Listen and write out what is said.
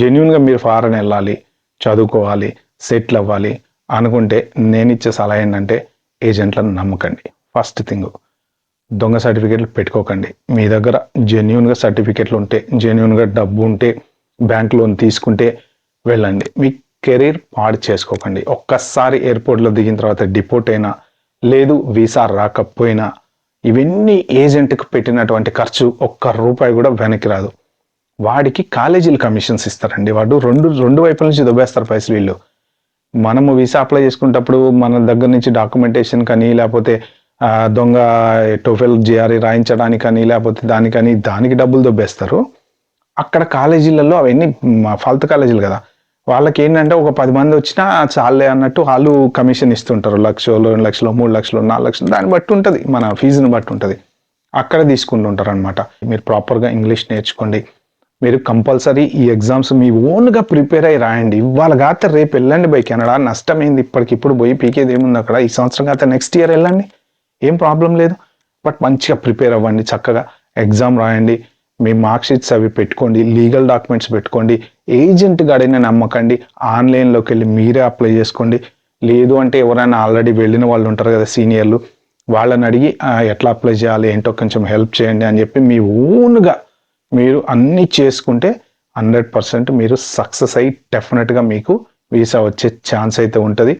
జెన్యున్గా మీరు ఫారెన్ వెళ్ళాలి, చదువుకోవాలి, సెటిల్ అవ్వాలి అనుకుంటే నేను ఇచ్చే సలహా ఏంటంటే ఏజెంట్లను నమ్మకండి. ఫస్ట్ థింగ్, దొంగ సర్టిఫికేట్లు పెట్టుకోకండి. మీ దగ్గర జెన్యున్గా సర్టిఫికేట్లు ఉంటే, జెన్యున్గా డబ్బు ఉంటే, బ్యాంక్ లోన్ తీసుకుంటే వెళ్ళండి. మీ కెరీర్ పాడు చేసుకోకండి. ఒక్కసారి ఎయిర్పోర్ట్లో దిగిన తర్వాత డిపోర్ట్ అయినా, లేదు వీసా రాకపోయినా, ఇవన్నీ ఏజెంట్కి పెట్టినటువంటి ఖర్చు ఒక్క రూపాయి కూడా వెనక్కి రాదు. వాడికి కాలేజీలు కమిషన్స్ ఇస్తారండి. వాడు రెండు వైపుల నుంచి దొబ్బేస్తారు పైసలు వీళ్ళు. మనము వీసా అప్లై చేసుకునేటప్పుడు మన దగ్గర నుంచి డాక్యుమెంటేషన్ కానీ, లేకపోతే దొంగ టోఫెల్ జిఆర్ఈ రాయించడానికి కానీ, లేకపోతే దానికి డబ్బులు దొబ్బేస్తారు. అక్కడ కాలేజీలలో అవన్నీ ఫాల్తు కాలేజీలు కదా, వాళ్ళకి ఏంటంటే ఒక 10 మంది వచ్చినా చాలే అన్నట్టు వాళ్ళు కమిషన్ ఇస్తుంటారు. 1,00,000, 2 లక్షలు, 3 లక్షలు, 4 లక్షలు, దాన్ని బట్టి ఉంటుంది, మన ఫీజుని బట్టి ఉంటుంది. అక్కడ తీసుకుంటుంటారు అనమాట. మీరు ప్రాపర్గా ఇంగ్లీష్ నేర్చుకోండి. మీరు కంపల్సరీ ఈ ఎగ్జామ్స్ మీ ఓన్గా ప్రిపేర్ అయ్యి రాయండి. ఇవాళ కాకపోతే రేపు వెళ్ళండి బై కెనడా. నష్టమైంది ఇప్పటికిప్పుడు పోయి పీకేది ఏముంది అక్కడ. ఈ సంవత్సరం కాకపోతే నెక్స్ట్ ఇయర్ వెళ్ళండి, ఏం ప్రాబ్లం లేదు. బట్ మంచిగా ప్రిపేర్ అవ్వండి, చక్కగా ఎగ్జామ్ రాయండి. మీ మార్క్ షీట్స్ అవి పెట్టుకోండి, లీగల్ డాక్యుమెంట్స్ పెట్టుకోండి. ఏజెంట్ గాడిని నమ్మకండి. ఆన్లైన్లోకి వెళ్ళి మీరే అప్లై చేసుకోండి. లేదు అంటే ఎవరైనా ఆల్రెడీ వెళ్ళిన వాళ్ళు ఉంటారు కదా సీనియర్లు, వాళ్ళని అడిగి ఎట్లా అప్లై చేయాలి ఏంటో కొంచెం హెల్ప్ చేయండి అని చెప్పి మీ ఓన్గా మీరు అన్నీ చేసుకుంటే 100% మీరు సక్సెస్ అయ్యి డెఫినెట్గా మీకు వీసా వచ్చే ఛాన్స్ అయితే ఉంటుంది.